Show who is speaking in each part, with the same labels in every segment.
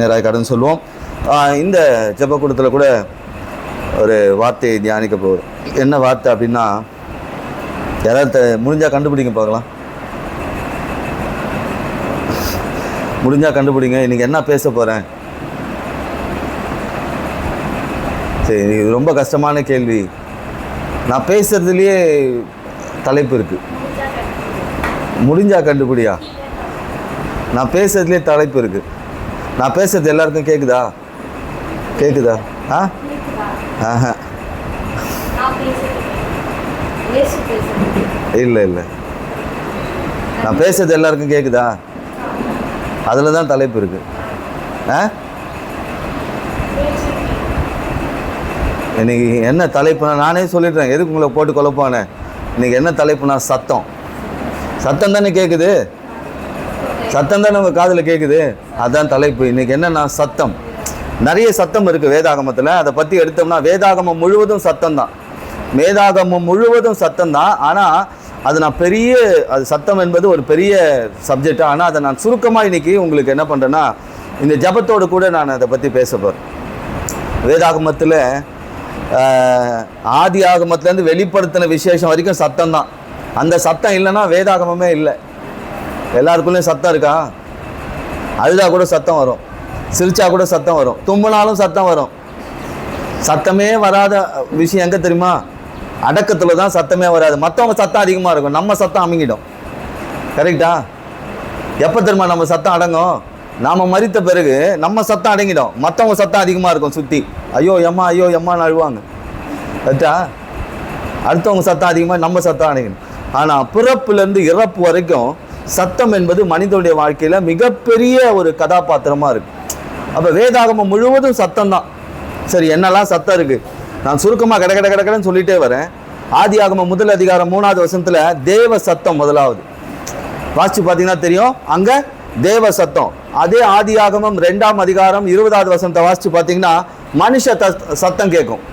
Speaker 1: நேராக கடன் சொல்லுவோம். இந்த ஜெபக்கூடத்தில் கூட ஒரு வார்த்தையை தியானிக்க போகுது. என்ன வார்த்தை அப்படின்னா, யாராவது முடிஞ்சால் கண்டுபிடிங்க பார்க்கலாம். முடிஞ்சால் கண்டுபிடிங்க. இன்றைக்கி என்ன பேச போகிறேன்? சரி, இது ரொம்ப கஷ்டமான கேள்வி. நான் பேசுகிறதுலையே தலைப்பு இருக்குது. முடிஞ்சா கண்டுபிடியா? நான் பேசுறதுலேயே தலைப்பு இருக்குது. நான் பேசுறது எல்லாருக்கும் கேட்குதா? கேட்குதா? ஆஹா, இல்லை இல்லை, நான் பேசுறது எல்லாருக்கும் கேட்குதா? அதில் தான் தலைப்பு இருக்குது. இன்னைக்கு என்ன தலைப்புனா, நானே சொல்லிடுறேன், எதுக்கு உங்களை போட்டு குழப்பானே. இன்னைக்கு என்ன தலைப்புனா, சத்தம். சத்தம் தானே கேட்குது, சத்தம் தானே உங்கள் காதில் கேட்குது, அதுதான் தலைப்பு. இன்றைக்கி என்னென்னா சத்தம். நிறைய சத்தம் இருக்குது வேதாகமத்தில். அதை பற்றி எடுத்தோம்னா வேதாகமம் முழுவதும் சத்தம் தான். வேதாகமம் முழுவதும் சத்தம் தான். ஆனால் அது நான் அது சத்தம் என்பது ஒரு பெரிய சப்ஜெக்ட். ஆனால் அதை நான் சுருக்கமாக இன்றைக்கி உங்களுக்கு என்ன பண்ணுறேன்னா, இந்த ஜபத்தோடு கூட நான் அதை பற்றி பேச போகிறேன். வேதாகமத்தில் ஆதி ஆகமத்துலேருந்து வெளிப்படுத்தின விசேஷம் வரைக்கும் சத்தம் தான். அந்த சத்தம் இல்லைன்னா வேதாகமமே இல்லை. எல்லாருக்குள்ளேயும் சத்தம் இருக்கா? அழுதா கூட சத்தம் வரும், சிரிச்சா கூட சத்தம் வரும், தும்பினாலும் சத்தம் வரும். சத்தமே வராத விஷயம் எங்கே தெரியுமா? அடக்கத்தில் தான் சத்தமே வராது. மற்றவங்க சத்தம் அதிகமாக இருக்கும், நம்ம சத்தம் அமுங்கிடும். கரெக்டா? எப்போ தெரியுமா நம்ம சத்தம் அடங்கும்? நாம் மரித்த பிறகு நம்ம சத்தம் அடங்கிடும். மற்றவங்க சத்தம் அதிகமாக இருக்கும் சுற்றி. ஐயோ எம்மான்னு அழுவாங்க. கரெக்டா? அடுத்தவங்க சத்தம் அதிகமாக, நம்ம சத்தம் அடங்கிடும். ஆனால் பிறப்புலேருந்து இறப்பு வரைக்கும் சத்தம் என்பது மனிதனுடைய வாழ்க்கையில் மிகப்பெரிய ஒரு கதாபாத்திரமாக இருக்குது. அப்போ வேதாகமம் முழுவதும் சத்தம் தான். சரி, என்னெல்லாம் சத்தம் இருக்குது நான் சுருக்கமாக கடன்னு சொல்லிகிட்டே வரேன். ஆதி ஆகமம் 1 அதிகாரம் 3வது வசனத்தில் தேவ சத்தம் முதலாவது வாசித்து பார்த்தீங்கன்னா தெரியும். அங்கே தேவ சத்தம். அதே ஆதி ஆகமம் 2 அதிகாரம் 20வது வசனத்தை வாசித்து பார்த்தீங்கன்னா மனுஷ சத்தம் கேட்கும்.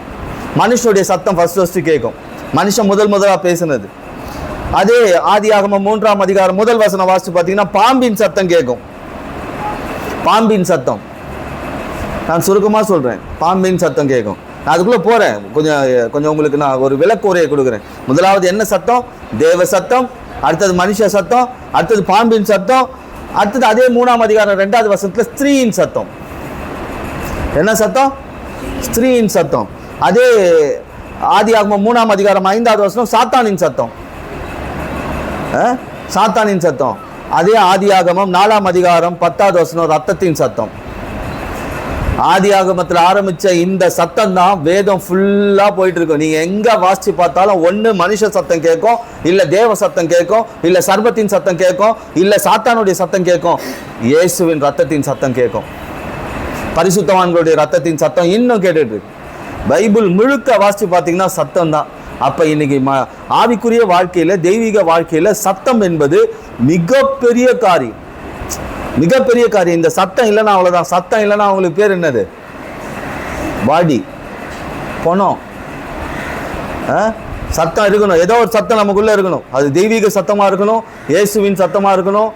Speaker 1: மனுஷனுடைய சத்தம் ஃபர்ஸ்ட் கேட்கும். மனுஷன் முதலாக பேசுனது. அதே ஆதி ஆகமம் 3 அதிகாரம் 1 வசனம் வாசித்து பார்த்தீங்கன்னா பாம்பின் சத்தம் கேட்கும். பாம்பின் சத்தம் நான் சுருக்கமாக சொல்கிறேன். பாம்பின் சத்தம் கேட்கும். நான் அதுக்குள்ளே போகிறேன். கொஞ்சம் உங்களுக்கு நான் ஒரு விளக்குரையை கொடுக்குறேன். முதலாவது என்ன சத்தம்? தேவ சத்தம். அடுத்தது மனுஷ சத்தம். அடுத்தது பாம்பின் சத்தம். அடுத்தது அதே 3 அதிகாரம் 2வது வசனத்தில் ஸ்திரீயின் சத்தம். என்ன சத்தம்? ஸ்திரீயின் சத்தம். அதே ஆதி ஆகமம் 3 அதிகாரம் 5வது வசனம் சாத்தானின் சத்தம். சாத்தானின் சத்தம். அதே ஆதி ஆகமம் 4 அதிகாரம் 10வது வசனம் ரத்தத்தின் சத்தம். ஆதி ஆகமத்தில் ஆரம்பிச்ச இந்த சத்தம் தான் வேதம் ஃபுல்லா போயிட்டு இருக்கும். நீங்க எங்க வாசிச்சு பார்த்தாலும் ஒண்ணு மனுஷ சத்தம் கேட்கும், இல்ல தேவ சத்தம் கேட்கும், இல்ல சர்பத்தின் சத்தம் கேட்கும், இல்ல சாத்தானுடைய சத்தம் கேட்கும், இயேசுவின் ரத்தத்தின் சத்தம் கேட்கும், பரிசுத்தவான்களுடைய ரத்தத்தின் சத்தம் இன்னும் கேட்டுட்டு இருக்கு. பைபிள் முழுக்க வாசிச்சு பார்த்தீங்கன்னா சத்தம் தான். அப்போ இன்னைக்கு ஆவிக்குரிய வாழ்க்கையில், தெய்வீக வாழ்க்கையில் சத்தம் என்பது மிகப்பெரிய காரியம். மிகப்பெரிய காரியம். இந்த சத்தம் இல்லைன்னா அவ்வளோதான். சத்தம் இல்லைன்னா அவங்களுக்கு பேர் என்னது? பாடி, பணம். சத்தம் இருக்கணும். ஏதோ ஒரு சத்தம் நமக்குள்ளே இருக்கணும். அது தெய்வீக சத்தமாக இருக்கணும், இயேசுவின் சத்தமாக இருக்கணும்.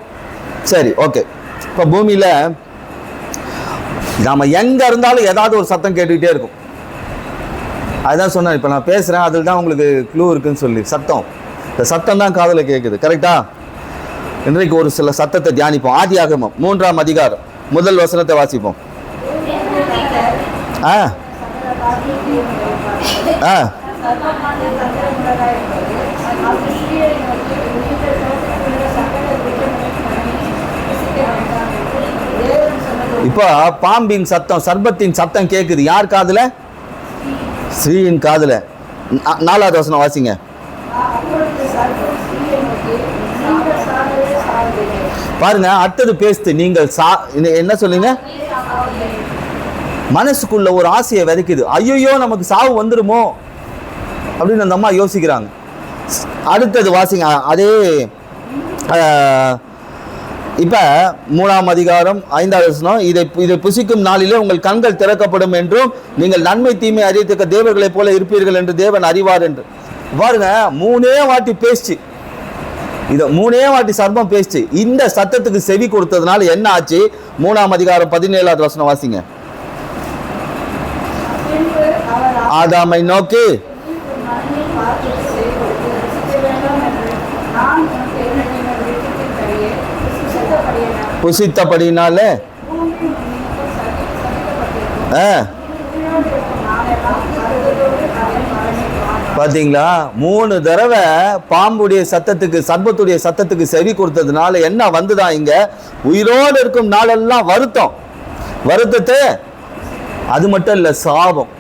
Speaker 1: சரி, ஓகே. இப்போ பூமியில் நாம் எங்கே இருந்தாலும் ஏதாவது ஒரு சத்தம் கேட்டுக்கிட்டே இருக்கும். அதுதான் சொன்னேன். இப்போ நான் பேசுகிறேன், அதில் தான் உங்களுக்கு க்ளூ இருக்குன்னு சொல்லி. சத்தம், இந்த சத்தம் தான் காதில் கேட்குது. கரெக்டா? இன்றைக்கு ஒரு சில சத்தத்தை தியானிப்போம். ஆதி ஆகமம் 3 அதிகாரம் 1 வசனத்தை வாசிப்போம். இப்போ பாம்பின் சத்தம், சர்பத்தின் சத்தம் கேட்குது. யார் காதுல? ஸ்ரீயின் காதுல. 4வது வசனம் வாசிங்க. பாருங்க, அடுத்தது பேசுது. நீங்கள் என்ன சொல்லுங்க? மனசுக்குள்ள ஒரு ஆசையை விதைக்குது. ஐயோ நமக்கு சாவு வந்துடுமோ அப்படின்னு அந்த அம்மா யோசிக்கிறாங்க. அடுத்தது வாசிங்க. அதே இப்போ 3 அதிகாரம் 5வது வசனம், இதை புசிக்கும் நாளிலே உங்கள் கண்கள் திறக்கப்படும் என்றும் நீங்கள் நன்மை தீமை அறியத்தக்க தேவர்களைப் போல இருப்பீர்கள் என்று தேவன் அறிவார் என்று. பாருங்க, 3 வாட்டி பேசி இதை 3 வாட்டி சர்ப்பம் பேசிச்சு. இந்த சத்தத்துக்கு செவி கொடுத்ததுனால என்ன ஆச்சு? 3ஆம் அதிகாரம் 17வது வசனம் வாசிங்க. ஆதாமை நோக்கி புசித்தபடினாலே பாத்தீங்களா, 3 தடவை பாம்புடைய சத்தத்துக்கு, சர்ப்பத்துடைய சத்தத்துக்கு செவி கொடுத்ததுனால என்ன வந்துதான் இங்க, உயிரோடு இருக்கும் நாளெல்லாம் வருத்தம். வருத்தத்தை அது மட்டும் இல்ல, சாபம்.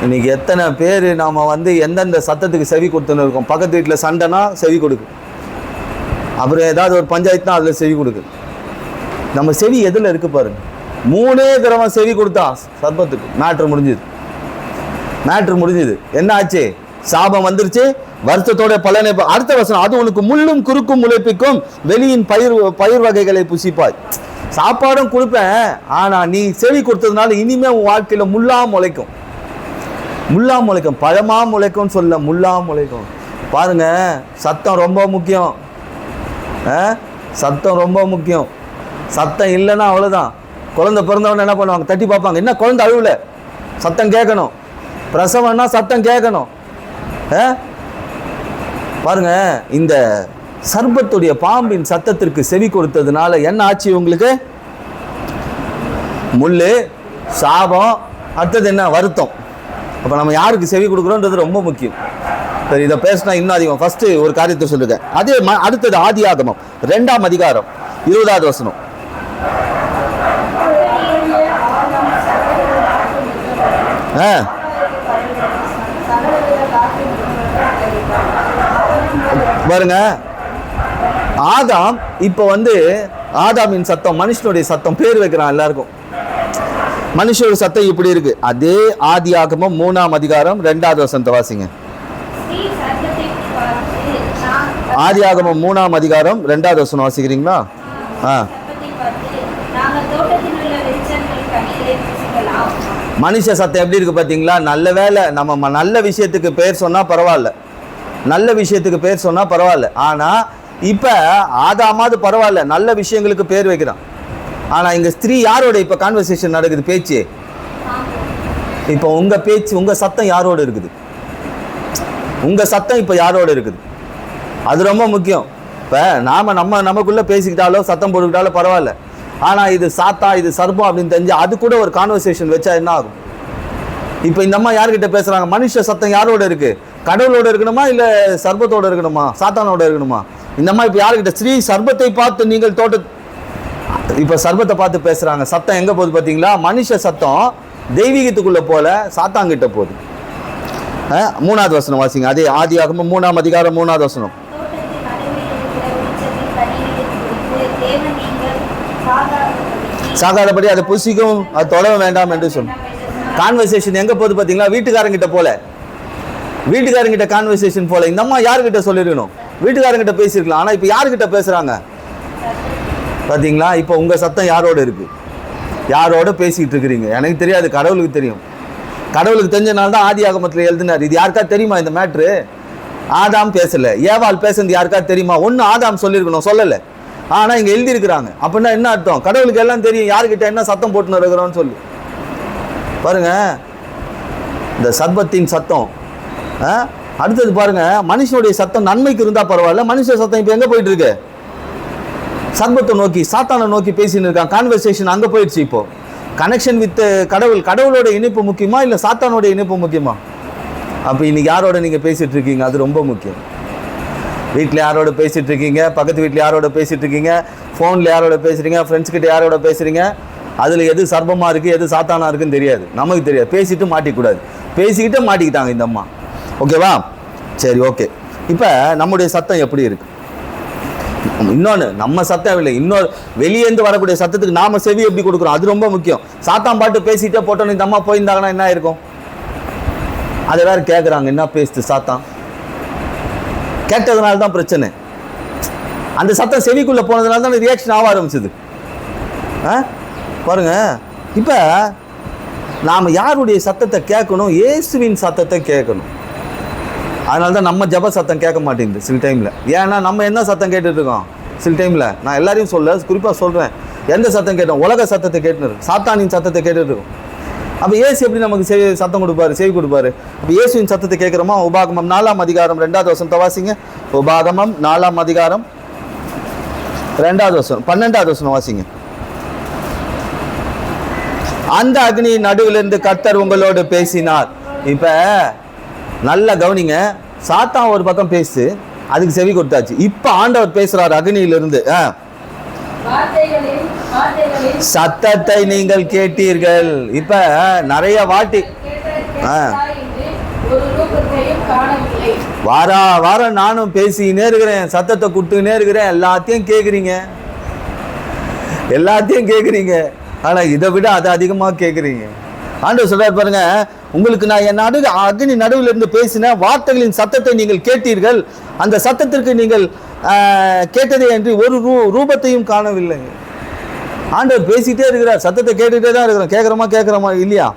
Speaker 1: இன்னைக்கு எத்தனை பேர் நாம எந்தெந்த சத்தத்துக்கு செவி கொடுத்துன்னு இருக்கோம். பக்கத்து வீட்டில் சண்டைனா செவி கொடுக்கு, அப்புறம் ஏதாவது ஒரு பஞ்சாயத்துனா அதில் செவி கொடுக்கு. நம்ம செவி எதில் இருக்கு பாருங்க. 3 தடவை செவி கொடுத்தா சர்ப்பத்துக்கு மேட்ரு முடிஞ்சுது. மேட்ரு முடிஞ்சுது. என்ன ஆச்சு? சாபம் வந்துருச்சு. வருத்தத்தோட பலனை. அடுத்த வசனம், அது உனக்கு முள்ளும் குறுக்கும் முளைப்பிக்கும், வெளியின் பயிர் வகைகளை புசிப்பாய். சாப்பாடும் கொடுப்பேன், ஆனா நீ செவி கொடுத்ததுனால இனிமே உன் வாழ்க்கையில முள்ளா முளைக்கும். முள்ளா முளைக்கும், பழமா முளைக்கும் சொல்ல, முள்ளா முளைக்கும். பாருங்க, சத்தம் ரொம்ப முக்கியம். சத்தம் ரொம்ப முக்கியம். சத்தம் இல்லைன்னா அவ்வளோதான். குழந்தை பிறந்தவன என்ன பண்ணுவாங்க, தட்டி பார்ப்பாங்க, என்ன குழந்தை அழுவல, சத்தம் கேட்கணும். பிரசவம்னா சத்தம் கேட்கணும். பாருங்க, இந்த சர்ப்பத்துடைய பாம்பின் சத்தத்திற்கு செவி கொடுத்ததுனால என்ன ஆச்சு உங்களுக்கு? முள்ளு, சாபம், அடுத்தது என்ன? வருத்தம். அப்போ நம்ம யாருக்கு செவி கொடுக்குறோன்றது ரொம்ப முக்கியம். சரி, இதை பேசினா இன்னும் அதிகம். ஃபர்ஸ்ட் ஒரு காரியத்தை சொல்லுங்க. அதே அடுத்தது ஆதியாகமம் 2ஆம் அதிகாரம் 20வது வசனம். பாருங்க, ஆதாம் இப்ப ஆதாமின் சத்தம், மனுஷனுடைய சத்தம், பேர் வைக்கிறான் எல்லாருக்கும். மனுஷனுடைய சத்தம் இப்படி இருக்கு. அதே ஆதியாகமம் 3ஆம் அதிகாரம் 2வது வசனத்தை வாசிங்க. ஆதியாகமம் 3ஆம் அதிகாரம் 2வது வசனம் வாசிக்கிறீங்களா? மனுஷ சத்தம் எப்படி இருக்கு பாத்தீங்களா? நல்ல வேலை, நம்ம நல்ல விஷயத்துக்கு பேர் சொன்னா பரவாயில்ல, நல்ல விஷயத்துக்கு பேர் சொன்னா பரவாயில்ல. ஆனா இப்ப ஆதாமாவது பரவாயில்ல, நல்ல விஷயங்களுக்கு பேர் வைக்கிறான். ஆனா இங்க ஸ்திரீ யாரோட இப்ப கான்வர்சேஷன் நடக்குது? பேச்சு. இப்ப உங்க பேச்சு, உங்க சத்தம் யாரோட இருக்குது? உங்க சத்தம் இப்ப யாரோட இருக்குது? அது ரொம்ப முக்கியம். இப்ப நமக்குள்ள பேசிக்கிட்டாலோ சத்தம் போட்டுக்கிட்டாலோ பரவாயில்ல. ஆனா இது சாத்தா, இது சர்ப்பம் அப்படின்னு தெரிஞ்சு அது கூட ஒரு கான்வர்சேஷன் வச்சா என்ன ஆகும்? இப்ப இந்த அம்மா யார்கிட்ட பேசுறாங்க? மனுஷ சத்தம் யாரோட இருக்கு? கடவுளோட இருக்கணுமா, இல்ல சர்ப்பத்தோட இருக்கணுமா, சாத்தானோட இருக்கணுமா? இந்த அம்மா இப்ப யாருக்கிட்ட? ஸ்ரீ சர்ப்பத்தை பார்த்து நீங்கள் இப்ப சர்ப்பத்தை பார்த்து பேசுறாங்க. சத்தம் எங்க போகுது பாத்தீங்களா? மனுஷ சத்தம் தெய்வீகத்துக்குள்ள போல சாத்தாங்கிட்ட போகுது. 3வது வசனம் வாசிங்க. அதே ஆதியாகமம் 3ஆம் அதிகாரம் 3வது வசனம். சாகாதபடி அதை புசிக்கும், அது தொட வேண்டாம் என்று சொன்ன கான்வர்சேஷன் எங்க போகுது பாத்தீங்களா? வீட்டுக்காரங்கிட்ட போல, வீட்டுக்காரங்கிட்ட கான்வர்சேஷன் போல. இந்த அம்மா யாருக்கிட்ட சொல்லிருக்கணும்? வீட்டுக்காரங்கிட்ட பேசிருக்கலாம். ஆனா இப்ப யாருக்கிட்ட பேசுறாங்க பாத்தீங்களா? இப்ப உங்க சத்தம் யாரோட இருக்கு? யாரோட பேசிட்டு இருக்கிறீங்க? எனக்கு தெரியாது, கடவுளுக்கு தெரியும். கடவுளுக்கு தெரிஞ்சனால தான் ஆதியாகமத்தில் எழுதினார். இது யாருக்கா தெரியுமா இந்த மேட்ரு? ஆதாம் பேசல, ஏவாள் பேசுறது யாருக்கா தெரியுமா? ஒன்னு ஆதாம் சொல்லியிருக்கணும், சொல்லல. ஆனா இங்க எழுதி இருக்கிறாங்க. அப்படின்னா என்ன அர்த்தம்? கடவுளுக்கு எல்லாம் தெரியும் யாருக்கிட்ட என்ன சத்தம் போட்டுன்னு இருக்கிறோம்னு சொல்லி. பாருங்க, இந்த சர்ப்பத்தின் சத்தம். அடுத்தது பாருங்க, மனுஷனுடைய சத்தம் நன்மைக்கு இருந்தா பரவாயில்ல. மனுஷ சத்தம் இப்ப எங்க போயிட்டு இருக்கு? சர்ப்பத்தை நோக்கி, சாத்தானை நோக்கி பேசின்னு இருக்கான். கான்வர்சேஷன் அங்க போயிடுச்சு. இப்போ கனெக்ஷன் வித் கடவுளோட இணைப்பு முக்கியமா, இல்ல சாத்தானோட இணைப்பு முக்கியமா? அப்ப இன்னைக்கு யாரோட நீங்க பேசிட்டு இருக்கீங்க? அது ரொம்ப முக்கியம். வீட்டில் யாரோட பேசிட்டு இருக்கீங்க? பக்கத்து வீட்டில் யாரோட பேசிட்டு இருக்கீங்க? ஃபோனில் யாரோட பேசுறீங்க? ஃப்ரெண்ட்ஸ் கிட்ட யாரோட பேசுறீங்க? அதில் எது சர்ப்பமா இருக்கு, எது சாத்தானா இருக்குன்னு தெரியாது, நமக்கு தெரியாது. பேசிட்டு மாட்டிக்கூடாது. பேசிக்கிட்டு மாட்டிக்கிட்டாங்க இந்த அம்மா. ஓகேவா? சரி, ஓகே. இப்போ நம்முடைய சத்தம் எப்படி இருக்கு? இன்னொன்று, நம்ம சத்தம் இல்லை, இன்னொரு வெளியேந்து வரக்கூடிய சத்தத்துக்கு நாம செவி எப்படி கொடுக்குறோம்? அது ரொம்ப முக்கியம். சாத்தான் பாட்டு பேசிட்டே போட்டோன்னு இந்த அம்மா போயிருந்தாங்கன்னா என்ன இருக்கும்? அதை வேற கேட்குறாங்க, என்ன பேசுது சாத்தான்? கேட்டதுனால தான் பிரச்சனை. அந்த சத்தம் செவிக்குள்ள போனதுனால தான் ரியாக்ஷன் ஆக ஆரம்பிச்சது. பாருங்க, இப்ப நாம யாருடைய சத்தத்தை கேட்கணும்? இயேசுவின் சத்தத்தை கேட்கணும். அதனால தான் நம்ம ஜப சத்தம் கேட்க மாட்டேங்குது சில டைம்ல. ஏன்னா நம்ம என்ன சத்தம் கேட்டுட்டு இருக்கோம் சில டைம்ல? நான் எல்லாரையும் குறிப்பா சொல்றேன். எந்த சத்தம் கேட்டோம்? உலக சத்தத்தை கேட்டுன்னு இருக்கும், சாத்தானின் சத்தத்தை கேட்டுட்டு இருக்கும். அப்போ இயேசு எப்படி நமக்கு சத்தம் கொடுப்பாரு, செவி கொடுப்பாரு? அப்போ இயேசுவின் சத்தத்தை கேட்குறோமா? உபாகமம் 4ஆம் அதிகாரம் 2வது வசனத்தை வாசிங்க. உபாகமம் 4ஆம் அதிகாரம் 2வது வசனம் 12வது வசனம் வாசிங்க. அந்த அக்னி நடுவிலிருந்து கர்த்தர் உங்களோடு பேசினார். இப்ப நல்ல கவனிங்க, சாத்தான் ஒரு பக்கம் பேசு, அதுக்கு செவி கொடுத்தாச்சு. இப்ப ஆண்டவர் பேசுறாரு அக்னியிலிருந்து. சத்தத்தை நீங்கள் கேட்டீர்கள். இப்ப நிறைய வாட்டி வாரம் நானும் பேசினே இருக்கிறேன், சத்தத்தை கொடுத்துனே இருக்கிறேன், எல்லாத்தையும் கேட்குறீங்க. ஆனா இதை விட அது அதிகமாக கேட்குறீங்க. ஆண்டவர் சொல்றாரு பாருங்க, உங்களுக்கு நான் என் அக்னி நடுவில் இருந்து பேசின வார்த்தைகளின் சத்தத்தை நீங்கள் கேட்டீர்கள், அந்த சத்தத்திற்கு நீங்கள் கேட்டதே என்று ஒரு ரூபத்தையும் காணவில்லை. ஆண்டவர் பேசிட்டே இருக்கிறார், சத்தத்தை கேட்டுகிட்டே தான் இருக்கிறோம். கேட்குறோமா இல்லையா?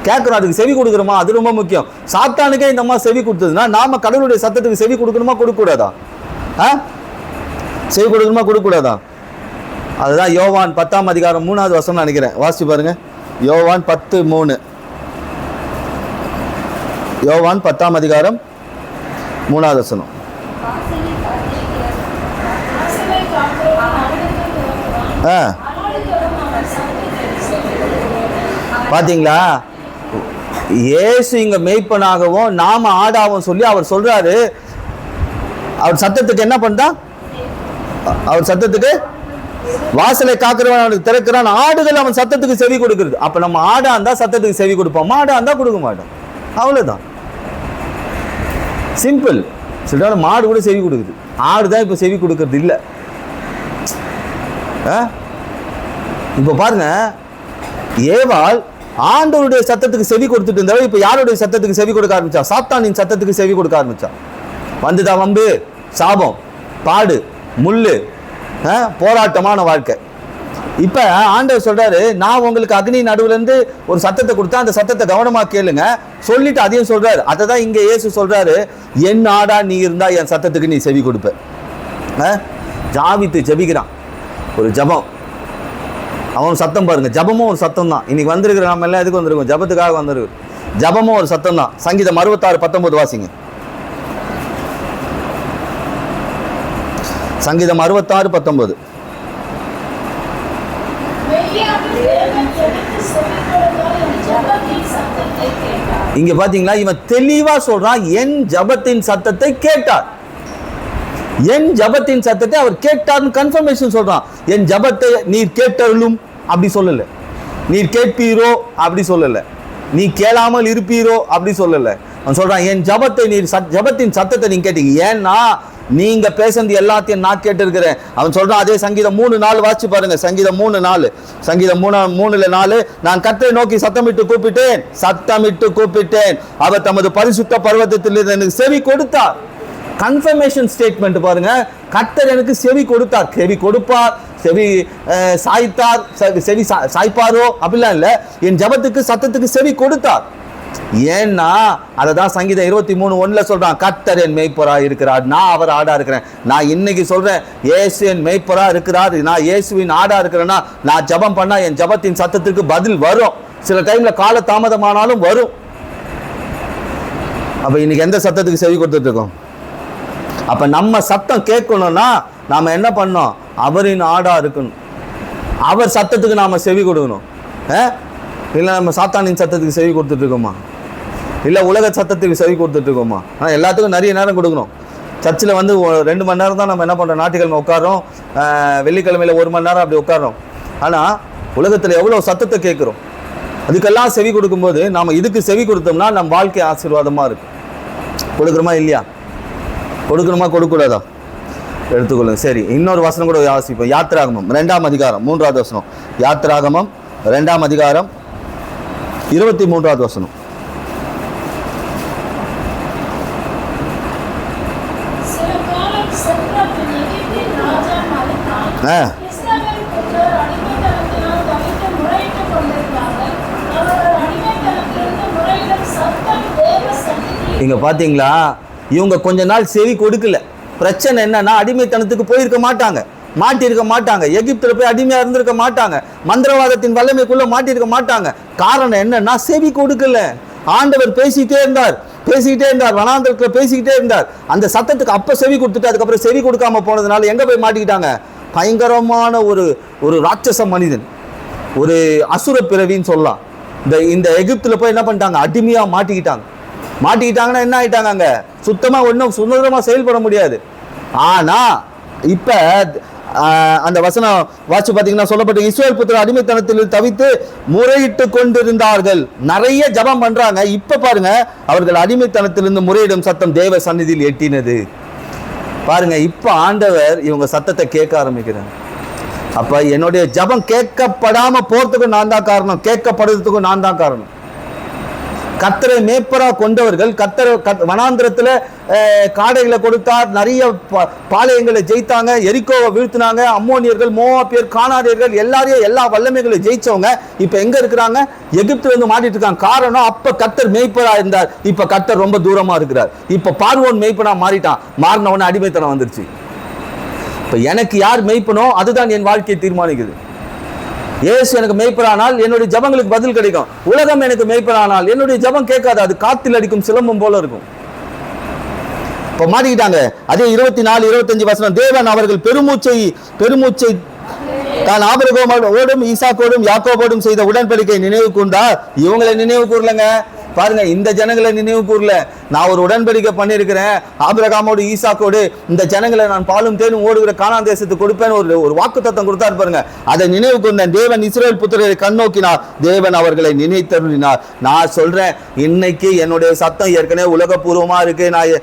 Speaker 1: கேட்குறோம், அதுக்கு செவி கொடுக்குறோமா? அது ரொம்ப முக்கியம். சாத்தானுக்கே இந்த மாதிரி செவி கொடுத்ததுன்னா நாம கடவுளுடைய சத்தத்துக்கு செவி கொடுக்கணுமா கொடுக்கக்கூடாதா? செவி கொடுக்கணுமா கொடுக்கக்கூடாதா? அதுதான் யோவான் 10ஆம் அதிகாரம் 3வது வசனம் நினைக்கிறேன், வாசிச்சு பாருங்க. யோவான் 10:3. யோவான் 10ஆம் அதிகாரம் 3வது வசனம். பாத்தீங்களா? இயேசு இங்க மேய்ப்பனாகவும் நாம ஆடாவும் சொல்லி அவர் சொல்றாரு. அவர் சத்தத்துக்கு என்ன பண்ணா? அவர் சத்தத்துக்கு வாசலை காக்கிறவன் அவனுக்கு திறக்கிறான், ஆடுகள் அவன் சத்தத்துக்கு செவி கொடுக்கிறது. அப்ப நம்ம ஆடா இருந்தா சத்தத்துக்கு செவி கொடுப்போம், மாடா இருந்தா கொடுக்க மாட்டோம். அவ்வளவுதான், சிம்பிள். சில மாடு கூட செவி கொடுக்குது, ஆடுதான் இப்ப செவி கொடுக்கறது இல்லை. இப்ப பாருங்க, ஏவாள் ஆண்டவருடைய சத்தத்துக்கு செவி கொடுத்துட்டு இருந்தாலும் இப்ப யாருடைய சத்தத்துக்கு செவி கொடுக்க ஆரம்பிச்சா? சாத்தானின் சத்தத்துக்கு செவி கொடுக்க ஆரம்பிச்சா. வந்துதான் வம்பு, சாபம், பாடு, முள்ளு, போராட்டமான வாழ்க்கை. இப்ப ஆண்டவர் சொல்றாரு, நான் உங்களுக்கு அக்னி நடுவுல இருந்து ஒரு சத்தத்தை கொடுத்தா அந்த சத்தத்தை கவனமா கேளுங்க சொல்லிட்டு அதையும் சொல்றாரு. அதை தான் இங்க இயேசு சொல்றாரு, என் ஆடா நீ இருந்தா என் சத்தத்துக்கு நீ செவி கொடுப்ப. ஜாவித்து ஜபிக்கிறான், ஒரு ஜபம், அவன் சத்தம் பாருங்க. ஜபமும் ஒரு சத்தம் தான். இன்னைக்கு வந்திருக்கிற நம்ம எல்லாம் எதுக்கு வந்திருக்கோம்? ஜபத்துக்காக வந்திருக்கோம். ஜபமும் ஒரு சத்தம் தான். சங்கீதம் 66:19 வாசிங்க. சங்கீதம் 66:19. இங்க பாத்தீங்களா, இவன் தெளிவா சொல்றான், என் ஜபத்தின் சத்தத்தை கேட்டார். என் ஜபத்தின் சத்தத்தை அவர் கேட்டார்னு கன்ஃபர்மேஷன் சொல்றான். என் ஜபத்தை நீர் கேட்டருளும் அப்படி சொல்லல, நீர் கேட்பீரோ அப்படி சொல்லல, நீ கேளாமல் இருப்பீரோ அப்படி சொல்லல. அவன் சொல்றான், என் ஜபத்தை நீர் ஜபத்தின் சத்தத்தை நீங்க கேட்டீங்க, ஏன்னா நீங்க பேசுறது எல்லாத்தையும் நான் கேட்டு இருக்கிறேன். அவன் சொல்றான், அதே சங்கீதம் 3:4 வாசிச்சு பாருங்க. சங்கீதம் 3:4. சங்கீதம் 3:4, நான் கர்த்தரை நோக்கி சத்தமிட்டு கூப்பிட்டேன், அவர் தமது பரிசுத்த பர்வதத்தில் எனக்கு செவி கொடுத்தார். கன்ஃபர்மேஷன் ஸ்டேட்மெண்ட் பாருங்க. கர்த்தர் எனக்கு செவி கொடுத்தார், செவி கொடுப்பார், செவி சாய்த்தார், செவி சாய்ப்பாரோ அப்படிலாம் இல்லை. என் ஜபத்துக்கு சத்தத்துக்கு செவி கொடுத்தார். ஏன்னா அதை தான் சங்கீதம் 23:1 சொல்றான், கர்த்தர் என் மேய்ப்பரா இருக்கிறார், நான் அவர் ஆடா இருக்கிறேன். நான் இன்னைக்கு சொல்றேன், இயேசு என் மேய்ப்பரா இருக்கிறார், நான் இயேசுவின் ஆடா இருக்கிறேன்னா நான் ஜபம் பண்ணா என் ஜபத்தின் சத்தத்துக்கு பதில் வரும். சில டைம்ல கால தாமதமானாலும் வரும். அப்ப இன்னைக்கு எந்த சத்தத்துக்கு செவி கொடுத்துட்டு இருக்கோம்? அப்ப நம்ம சத்தம் கேட்கணும்னா நாம என்ன பண்ணோம்? அவரின் ஆடா இருக்கணும், அவர் சத்தத்துக்கு நாம செவி கொடுக்கணும். இல்லை நம்ம சாத்தானின் சத்தத்துக்கு செவி கொடுத்துட்டு இருக்கோமா? இல்லை உலக சத்தத்துக்கு செவி கொடுத்துட்டு இருக்கோமா? ஆனால் எல்லாத்துக்கும் நிறைய நேரம் கொடுக்கணும். சர்ச்சில் வந்து 2 மணி நேரம் தான் நம்ம என்ன பண்ணுறோம், ஞாயிற்றுக்கிழமை உட்காரோம், வெள்ளிக்கிழமையில் 1 மணி நேரம் அப்படி உட்காரோம். ஆனால் உலகத்தில் எவ்வளோ சத்தத்தை கேட்குறோம். அதுக்கெல்லாம் செவி கொடுக்கும்போது நாம் இதுக்கு செவி கொடுத்தோம்னா நம்ம வாழ்க்கை ஆசீர்வாதமாக இருக்கும். கொடுக்குறோமா இல்லையா? கொடுக்கணுமா கொடுக்கூடாதா? எடுத்துக்கொள்ளுங்க. சரி, இன்னொரு வசனம் கூட வாசிப்போம். யாத்திராகமம் 2ஆம் அதிகாரம் 3வது வசனம். யாத்திராகமம் 2ஆம் அதிகாரம் 23வது வசனம். இங்க பாத்தீங்களா, இவங்க கொஞ்ச நாள் செவி கொடுக்கல. பிரச்சனை என்னன்னா, அடிமைத்தனத்துக்கு போயிருக்க மாட்டாங்க. மாட்டியிருக்க மாட்டாங்க. எகிப்தில் போய் அடிமையாக இருந்திருக்க மாட்டாங்க. மந்திரவாதத்தின் வல்லமைக்குள்ளே மாட்டியிருக்க மாட்டாங்க. காரணம் என்னன்னா, செவி கொடுக்கல. ஆண்டவர் பேசிக்கிட்டே இருந்தார், வனாந்தரத்தில் பேசிக்கிட்டே இருந்தார். அந்த சத்தத்துக்கு அப்போ செவி கொடுத்துட்டு அதுக்கப்புறம் செவி கொடுக்காம போனதுனால எங்கே போய் மாட்டிக்கிட்டாங்க? பயங்கரமான ஒரு ராட்சச மனிதன், ஒரு அசுர பிறவின்னு சொல்லலாம். இந்த எகிப்தில் போய் என்ன பண்ணிட்டாங்க? அடிமையாக மாட்டிக்கிட்டாங்கன்னா என்ன ஆயிட்டாங்க? அங்கே சுத்தமாக ஒன்றும் சுதந்திரமாக செயல்பட முடியாது. ஆனால் இப்போ அந்த வசனம் வாட்சி பார்த்தீங்கன்னா சொல்லப்பட்ட இஸ்ரவேல் புத்திரர் அடிமைத்தனத்தில் தவித்து முறையிட்டு கொண்டிருந்தார்கள். நிறைய ஜபம் பண்றாங்க. இப்ப பாருங்க, அவர்கள் அடிமைத்தனத்திலிருந்து முறையிடும் சத்தம் தேவ சந்நிதியில் எட்டினது. பாருங்க, இப்ப ஆண்டவர் இவங்க சத்தத்தை கேட்க ஆரம்பிக்கிறாங்க. அப்ப என்னுடைய ஜபம் கேட்கப்படாம போறதுக்கும் நான் தான் காரணம், கேட்கப்படுறதுக்கும் நான் தான் காரணம். கர்த்தரை மேய்ப்பரா கொண்டவர்கள், வனாந்திரத்துல காடைகளை கொடுத்தார், நிறைய பாளையங்களை ஜெயித்தாங்க, எரிக்கோவை வீழ்த்தினாங்க. அம்மோனியர்கள், மோவாபியர், கானானியர்கள் எல்லாரையும் எல்லா வல்லமைகளை ஜெயிச்சவங்க இப்ப எங்க இருக்கிறாங்க? எகிப்துல இருந்து மாட்டிட்டு இருக்காங்க. காரணம், அப்ப கர்த்தர் மேய்ப்பரா இருந்தார், இப்ப கர்த்தர் ரொம்ப தூரமா இருக்கிறார். இப்ப பார்வோன் மேய்ப்பனா மாறினவன அடிமைத்தனம் வந்துருச்சு. இப்ப எனக்கு யார் மேய்ப்பனோ அதுதான் என் வாழ்க்கையை தீர்மானிக்குது. இயேசு எனக்கு மேய்ப்பரானால் என்னுடைய ஜபங்களுக்கு பதில் கிடைக்கும். உலகம் எனக்கு மேய்ப்பரானால் என்னுடைய ஜபம் கேட்காது, அது காத்தில் அடிக்கும் சிலம்பம் போல இருக்கும். இப்ப மாட்டிக்கிட்டாங்க. அதே 24, 25 வசனம், தேவன் அவர்கள் பெருமூச்சை தான் ஆபிரகாமோடும் ஈசாக்கோடும் யாக்கோபோடும் செய்த உடன்படிக்கை நினைவு கூர்ந்தார். இவங்களை நினைவு கூறலங்க. பாருங்க, இந்த ஜனங்களை நினைவு கூறல. நான் ஒரு உடன்படிக்கை பண்ணியிருக்கிறேன் ஆபிரகாமோடு ஈசாக்கோடு, இந்த ஜனங்களை நான் பாலும் தேனும் ஓடுகிற கானான் தேசத்துக்கு கொடுப்பேன்னு ஒரு வாக்குத்தத்தம் கொடுத்தாரு பாருங்க. அதை நினைவு கூர்ந்தேன். தேவன் இஸ்ரவேல் புத்திரரை கண்ணோக்கினார், தேவன் அவர்களை நினைத்தருளினார். நான் சொல்றேன், இன்னைக்கு என்னுடைய சத்தம் ஏற்கனவே உலகபூர்வமா இருக்கு. நான்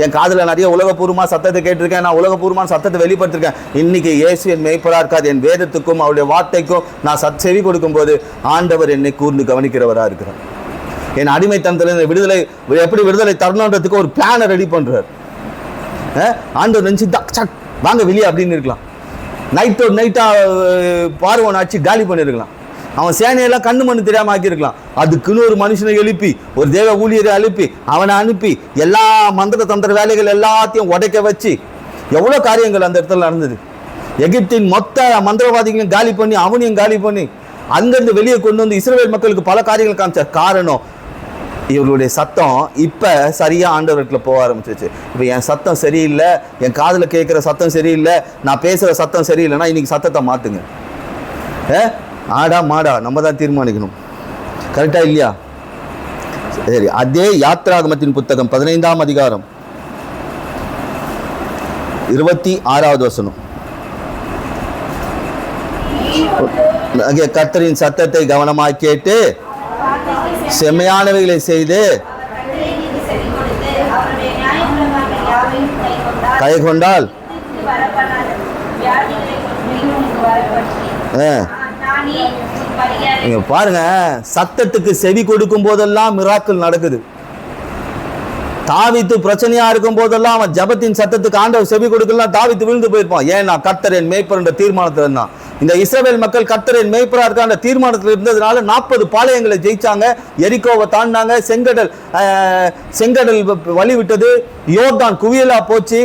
Speaker 1: என் காதுல நிறைய உலகபூர்வமா சத்தத்தை கேட்டிருக்கேன், நான் உலகபூர்வமான சத்தத்தை வெளிப்படுத்திருக்கேன். இன்னைக்கு இயேசு என் மேய்ப்பரா இருக்காது. என் வேதத்துக்கும் அவருடைய வார்த்தைக்கும் நான் செவி கொடுக்கும் போது ஆண்டவர் என்னை கூர்ந்து கவனிக்கிறவரா இருக்கிறார். என் அடிமைத்தனத்திலிருந்து எப்படி விடுதலை தரணுன்றதுக்கு ஒரு பிளானை ரெடி பண்றார். ஆண்டவர் நினைச்சு வாங்க வெளியே அப்படின்னு இருக்கலாம். நைட்டா பார்வோன் ஆச்சு காலி பண்ணிருக்கலாம். அவன் சேனையெல்லாம் கண்ணு மண்ணு தெரியாம ஆக்கியிருக்கலாம். அதுக்குன்னு ஒரு மனுஷனை எழுப்பி, ஒரு தேவ ஊழியரை எழுப்பி, அவனை அனுப்பி எல்லா மந்திர தந்திர வேலைகள் எல்லாத்தையும் உடைக்க வச்சு எவ்வளவு காரியங்கள் அந்த இடத்துல நடந்தது. எகிப்தின் மொத்த மந்திரவாதிகளையும் காலி பண்ணி, அவனையும் காலி பண்ணி அங்கிருந்து வெளியே கொண்டு வந்து இஸ்ரவேல் மக்களுக்கு பல காரியங்கள் காமிச்சார். காரணம், இவர்களுடைய சத்தம் இப்ப சரியா ஆண்டவர்கிட்ட போக ஆரம்பிச்சிருச்சு. இப்ப என் சத்தம் சரியில்லை, என் காதுல கேட்கிற சத்தம் சரியில்லை, நான் பேசுற சத்தம் சரியில்லைன்னா இன்னைக்கு சத்தத்தை மாத்துங்க. ஆடா மாடா நம்ம தான் தீர்மானிக்கணும். கரெக்டா இல்லையா? சரி, அதே யாத்ராகமத்தின் புத்தகம் 15ஆம் அதிகாரம் 26வது வசனம். கர்த்தரின் சத்தத்தை கவனமாய் கேட்டு செம்மையானவைகளை செய்து கை கொண்டால் நீங்க பாருங்க, சத்தத்துக்கு செவி கொடுக்கும் போதெல்லாம் மிராக்கிள் நடக்குது. தாவீது பிரச்சனையா இருக்கும் போதெல்லாம் அவன் ஜபத்தின் சத்தத்துக்கு ஆண்டவர் செவி கொடுக்கலாம், தாவீது விழுந்து போயிருப்பான். ஏன்னா கர்த்தர் என் மேய்ப்பர் என்ற தீர்மானத்தில் இருந்தான். இந்த இஸ்ரவேல் மக்கள் கர்த்தர் என் மேய்ப்பரா இருக்க அந்த தீர்மானத்தில் இருந்ததுனால 40 பாளையங்களை ஜெயிச்சாங்க, எரிக்கோவை தாண்டாங்க, செங்கடல் வழி விட்டது, யோர்தான் குவியலா போச்சு,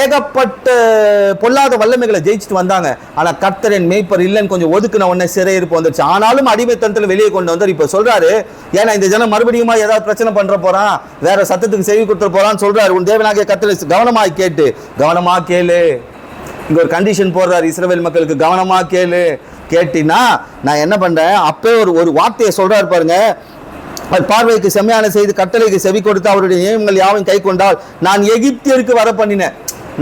Speaker 1: ஏகப்பட்ட பொல்லாத வல்லமைகளை ஜெயிச்சுட்டு வந்தாங்க. ஆனா கர்த்தர் என் மேய்ப்பர் இல்லைன்னு கொஞ்சம் ஒதுக்குன உடனே சிறையிருப்பு வந்துருச்சு. ஆனாலும் அடிமைத்தனத்தில் வெளியே கொண்டு வந்தார். இப்ப சொல்றாரு, ஏன்னா இந்த ஜனம் மறுபடியும் ஏதாவது பிரச்சனை பண்ற போறான், வேற சத்தத்துக்கு செவி கொடுத்துட போறான்னு சொல்றாரு. உன் தேவனாகிய கர்த்தரை கவனமாய் கேட்டு, கவனமா கேளு. இங்க ஒரு கண்டிஷன் போடுறாரு இஸ்ரவேல் மக்களுக்கு, கவனமா கேட்டினா நான் என்ன பண்றேன். அப்பே ஒரு வார்த்தையை சொல்றாரு பாருங்க, பார்வைக்கு செம்மையான செய்து கட்டளைக்கு செவி கொடுத்து அவருடைய நியமங்கள் யாவும் கை கொண்டால் நான் எகிப்தியருக்கு வர பண்ணினேன்.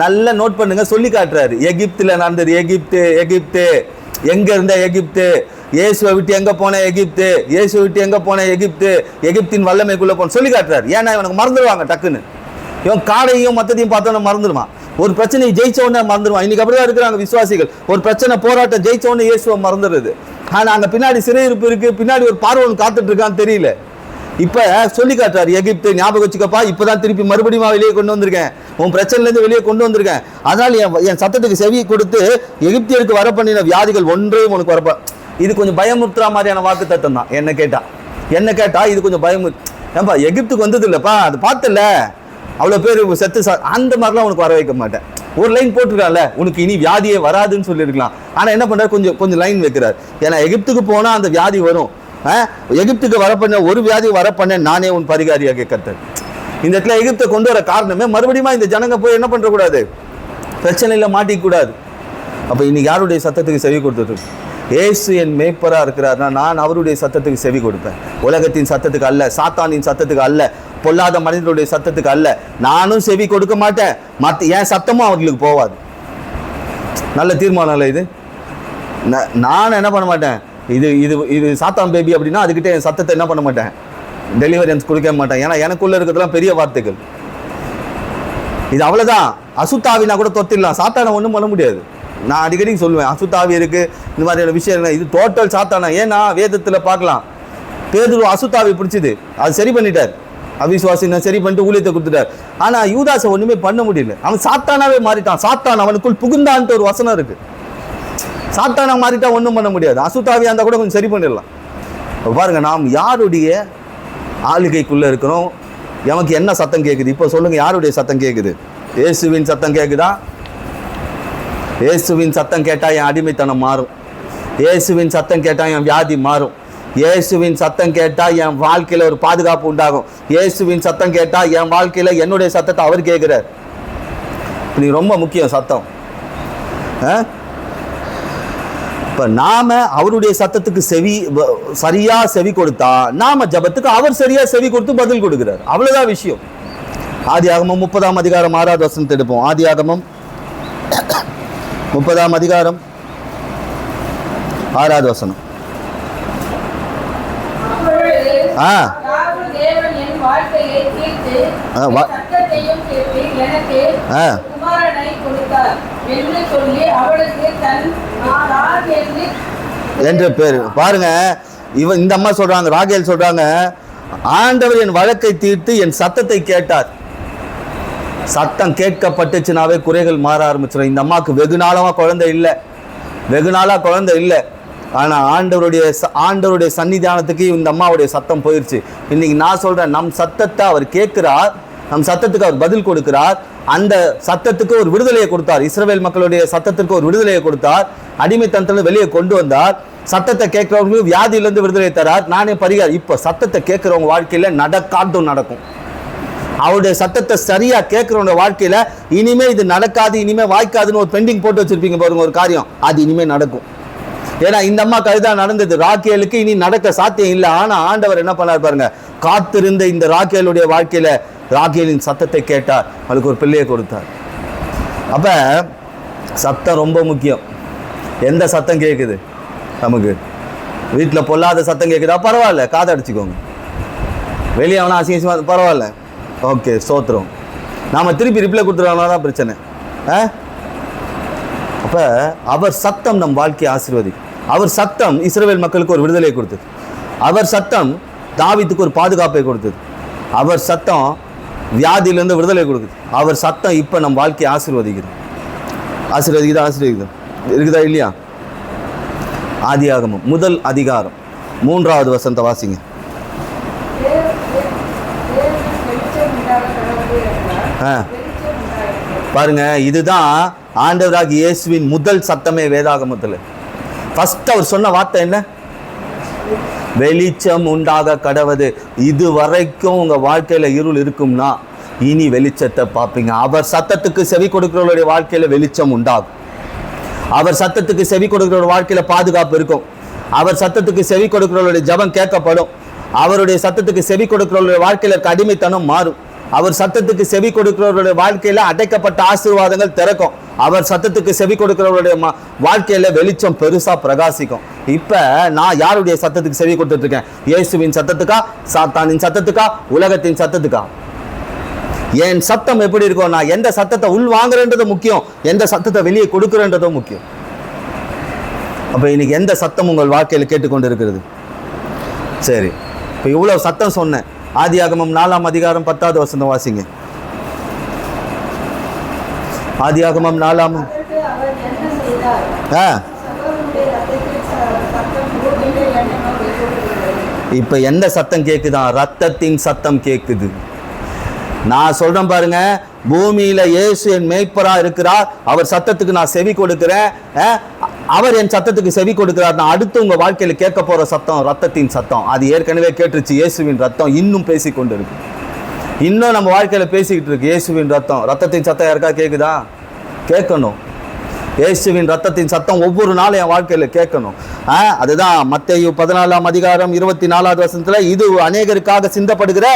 Speaker 1: நல்லா நோட் பண்ணுங்க, சொல்லி காட்டுறாரு. எகிப்துல நடந்தது. எகிப்து எங்க இருந்த எகிப்து, இயேசுவை விட்டு எங்க போன எகிப்து, இயேசுவை விட்டு எங்க போன எகிப்து, எகிப்தின் வல்லமைக்குள்ள போன சொல்லி காட்டுறாரு. ஏன்னா இவனுக்கு மறந்துடுவாங்க டக்குன்னு. இவன் காடையும் மத்தத்தையும் பார்த்தோன்னு மறந்துடுவான். ஒரு பிரச்சனையை ஜெயிச்ச உடனே மறந்துடுவான். இன்னைக்கு அப்படிதான் இருக்கிறாங்க விசுவாசிகள். ஒரு பிரச்சனை போராட்டம் ஜெயிச்ச உடனே இயேசுவை மறந்துடுது. ஆனா அங்க பின்னாடி சிறையிருப்பு இருக்கு, பின்னாடி ஒரு பார்வன் காத்துட்டு இருக்கான்னு தெரியல. இப்ப சொல்லி காட்டுறாரு, எகிப்து ஞாபகம் வச்சுக்கப்பா, இப்பதான் திருப்பி மறுபடியும் வெளியே கொண்டு வந்திருக்கேன், உன் பிரச்சனைல இருந்து வெளியே கொண்டு வந்திருக்கேன். அதனால என் சத்தத்துக்கு செவி கொடுத்து எகிப்தியருக்கு வர பண்ணின வியாதிகள் ஒன்றையும் உனக்கு வரப்ப. இது கொஞ்சம் பயமுறுத்துற மாதிரியான வாக்கு தத்தம் தான். என்ன கேட்டா இது கொஞ்சம் ஏன்பா எகிப்துக்கு வந்தது இல்லப்பா, அது பார்த்தல அவ்வளவு பேர் செத்து, அந்த மாதிரிலாம் உனக்கு வர வைக்க மாட்டேன். ஒரு லைன் போட்டிருக்கான்ல, உனக்கு இனி வியாதியே வராதுன்னு சொல்லியிருக்கலாம். ஆனால் என்ன பண்ணுறாரு, கொஞ்சம் லைன் வைக்கிறார். ஏன்னா எகிப்துக்கு போனால் அந்த வியாதி வரும். எகிப்துக்கு வரப்பண்ண ஒரு வியாதி வரப்பண்ண நானே உன் பரிகாரியாக கர்த்தர். இந்த இடத்துல எகிப்தை கொண்டு வர காரணமே மறுபடியும் இந்த ஜனங்க போய் என்ன பண்ணுறக்கூடாது, பிரச்சனையில் மாட்டிக்கூடாது. அப்போ இன்னைக்கு யாருடைய சத்தத்துக்கு செவி கொடுத்துட்டு, ஏசு என் மேய்ப்பராக இருக்கிறார்னா நான் அவருடைய சத்தத்துக்கு செவி கொடுப்பேன். உலகத்தின் சத்தத்துக்கு அல்ல, சாத்தானின் சத்தத்துக்கு அல்ல, பொல்லாத மனிதனுடைய சத்தத்துக்கு அல்ல. நானும் செவி கொடுக்க மாட்டேன், என் சத்தமும் அவர்களுக்கு போவாது. நல்ல தீர்மானம் இல்லை இது. நான் என்ன பண்ண மாட்டேன், இது இது இது சாத்தான் பேபி அப்படின்னா அதுக்கிட்ட என் சத்தத்தை என்ன பண்ண மாட்டேன், டெலிவரன்ஸ் கொடுக்க மாட்டேன். ஏன்னா எனக்குள்ள இருக்கிறதுலாம் பெரிய வார்த்தைகள். இது அவ்வளோதான். அசுத்தாவினா கூட தொத்திடலாம், சாத்தானை ஒன்றும் பண்ண முடியாது. நான் அடிக்கடி சொல்லுவேன், அசுத்தாவி இருக்குது இந்த மாதிரியான விஷயம். இது டோட்டல் சாத்தானா. ஏன்னா வேதத்தில் பார்க்கலாம், பேதுரு அசுத்தாவி பிடிச்சிது, அது சரி பண்ணிட்டார். அவிசுவாசினை சரி பண்ணிட்டு ஊழியத்தை கொடுத்துட்டார். ஆனால் யூதாசை ஒன்றுமே பண்ண முடியல. அவன் சாத்தானாவே மாறிட்டான். சாத்தான் அவனுக்குள் புகுந்தான்ட்டு ஒரு வசனம் இருக்குது. சாத்தானா மாறிட்டா ஒன்றும் பண்ண முடியாது. அசுத்தாவியாக இருந்தால் கூட கொஞ்சம் சரி பண்ணிடலாம். இப்போ பாருங்கள், நாம் யாருடைய ஆளுகைக்குள்ளே இருக்கிறோம், எமக்கு என்ன சத்தம் கேட்குது? இப்போ சொல்லுங்கள், யாருடைய சத்தம் கேட்குது? இயேசுவின் சத்தம் கேட்குதா? இயேசுவின் சத்தம் கேட்டால் என் அடிமைத்தனம் மாறும். இயேசுவின் சத்தம் கேட்டால் என் வியாதி மாறும். இயேசுவின் சத்தம் கேட்டால் என் வாழ்க்கையில் ஒரு பாதுகாப்பு உண்டாகும். இயேசுவின் சத்தம் கேட்டால் என் வாழ்க்கையில் என்னுடைய சத்தத்தை அவர் கேட்குறார். இது ரொம்ப முக்கியம் சத்தம். இப்போ நாம் அவருடைய சத்தத்துக்கு சரியாக செவி கொடுத்தா நாம ஜபத்துக்கு அவர் சரியாக செவி கொடுத்து பதில் கொடுக்குறார். அவ்வளோதான் விஷயம். ஆதியாகமம் 30ஆம் அதிகாரம் 6வது வசனத்தை எடுப்போம். ஆதியாகமம் 30ஆம் அதிகாரம் 6வது வசனம். என்று பேரு பாருங்க. இந்த அம்மா சொல்றாங்க, ராகேல் சொல்றாங்க, ஆண்டவர் என் வழக்கை தீர்த்து என் சத்தத்தை கேட்டார். சத்தம் கேட்கப்பட்டுச்சுனாவே குறைகள் மாற ஆரம்பிச்சிடும். இந்த அம்மாவுக்கு வெகு நாளாக குழந்தை இல்லை. ஆனால் ஆண்டவருடைய சன்னிதானத்துக்கு இந்த அம்மாவுடைய சத்தம் போயிடுச்சு. இன்னைக்கு நான் சொல்கிறேன், நம் சத்தத்தை அவர் கேட்கிறார், நம் சத்தத்துக்கு அவர் பதில் கொடுக்கிறார். அந்த சத்தத்துக்கு ஒரு விடுதலையை கொடுத்தார். இஸ்ரவேல் மக்களுடைய சத்தத்திற்கு ஒரு விடுதலையை கொடுத்தார். அடிமைத்தனத்தில் வெளியே கொண்டு வந்தார். சத்தத்தை கேட்கிறவங்களுக்கு வியாதியிலேருந்து விடுதலை தரார். நானே பரிகாரம். இப்போ சத்தத்தை கேட்குறவங்க வாழ்க்கையில் நடக்காட்டும் நடக்கும். அவருடைய சத்தத்தை சரியாக கேட்குறவங்க வாழ்க்கையில் இனிமே இது நடக்காது, இனிமே வாய்க்காதுன்னு ஒரு பெண்டிங் போட்டு வச்சிருப்பீங்க பாருங்க, ஒரு காரியம், அது இனிமே நடக்கும். ஏன்னா இந்த அம்மா கருதான் நடந்தது. ராக்கேலுக்கு இனி நடக்க சாத்தியம் இல்லை. ஆனால் ஆண்டவர் என்ன பண்ணார் பாருங்க, காத்திருந்த இந்த ராக்கேலுடைய வாழ்க்கையில் ராக்கேலின் சத்தத்தை கேட்டார், அவளுக்கு ஒரு பிள்ளையை கொடுத்தார். அப்போ சத்தம் ரொம்ப முக்கியம். எந்த சத்தம் கேட்குது நமக்கு? வீட்டில் பொல்லாத சத்தம் கேட்குதா? பரவாயில்ல, காதை அடிச்சுக்கோங்க. வெளியே அவனா அசிங்கமாக பரவாயில்ல, ஓகே, சோத்திரம். நாம் திருப்பி ரிப்ளை கொடுத்துருவாங்க தான் பிரச்சனை. அப்போ அவர் சத்தம் நம் வாழ்க்கையை ஆசீர்வதிக்கும். அவர் சத்தம் இஸ்ரவேல் மக்களுக்கு ஒரு விடுதலை கொடுத்தது. அவர் சத்தம் தாவீதுக்கு ஒரு பாதுகாப்பை கொடுத்தது. அவர் சத்தம் வியாதியிலேருந்து விடுதலை கொடுக்குது. அவர் சத்தம் இப்போ நம் வாழ்க்கையை ஆசீர்வதிக்குது. இருக்குதா இல்லையா? ஆதியாகமம் 1 அதிகாரம் 3வது வசனத்தை வாசிங்க. பாருங்க, இதுதான் ஆண்டவராகிய இயேசுவின் முதல் சத்தமே வேதாகமத்தில். ஃபர்ஸ்ட் அவர் சொன்ன வார்த்தை என்ன? வெளிச்சம் உண்டாக கடவது. இது வரைக்கும் உங்க வாழ்க்கையில இருள் இருக்கும்னா இனி வெளிச்சத்தை பார்ப்பீங்க. அவர் சத்தத்துக்கு செவி கொடுக்கிறவருடைய வாழ்க்கையில வெளிச்சம் உண்டாகும். அவர் சத்தத்துக்கு செவி கொடுக்கிறவருடைய வாழ்க்கையில பாதுகாப்பு இருக்கும். அவர் சத்தத்துக்கு செவி கொடுக்கிறவருடைய ஜெபம் கேட்கப்படும். அவருடைய சத்தத்துக்கு செவி கொடுக்கிறவருடைய வாழ்க்கையில அடிமைத்தனம் மாறும். அவர் சத்தத்துக்கு செவி கொடுக்கிறவருடைய வாழ்க்கையில அடைக்கப்பட்ட ஆசீர்வாதங்கள் திறக்கும். அவர் சத்தத்துக்கு செவி கொடுக்கிறவருடைய வாழ்க்கையில வெளிச்சம் பெருசா பிரகாசிக்கும். இப்ப நான் யாருடைய சத்தத்துக்கு செவி கொடுத்துட்டு இருக்கேன்? இயேசுவின் சத்தத்துக்கா, சாத்தானின் சத்தத்துக்கா, உலகத்தின் சத்தத்துக்கா? என் சத்தம் எப்படி இருக்கும்? நான் எந்த சத்தத்தை உள் வாங்குறேன்றது முக்கியம், எந்த சத்தத்தை வெளியே கொடுக்குறேன்றதும் முக்கியம். அப்ப இன்னைக்கு எந்த சத்தம் உங்கள் வாழ்க்கையில கேட்டுக்கொண்டு இருக்கிறது? சரி, இப்ப இவ்வளவு சத்தம் சொன்னேன். ஆதியாகமம் 4ஆம் அதிகாரம் 10வது வசனம் வாசிங்க. ஆதியாகமம் 4ஆம். இப்ப எந்த சத்தம் கேக்குதா? ரத்தத்தின் சத்தம் கேக்குது. நான் சொல்றேன் பாருங்க, பூமியில இயேசு என் மேய்ப்பரா இருக்கிறார், அவர் சத்தத்துக்கு நான் செவி கொடுக்கிறேன், அவர் என் சத்தத்துக்கு செவி கொடுக்கிறார். நான் அடுத்து உங்க வாழ்க்கையில கேட்க போற சத்தம் ரத்தத்தின் சத்தம். அது ஏற்கனவே கேட்டுருச்சு. இயேசுவின் ரத்தம் இன்னும் பேசி கொண்டு இருக்கு, இன்னும் நம்ம வாழ்க்கையில பேசிக்கிட்டு இருக்கு. இயேசுவின் ரத்தம், ரத்தத்தின் சத்தம் யாருக்கா கேட்குதா? கேட்கணும். இயேசுவின் ரத்தத்தின் சத்தம் ஒவ்வொரு நாளும் என் வாழ்க்கையில கேட்கணும். அதுதான் மத்தேயு 14:24 இது அநேகருக்காக சிந்தப்படுகிற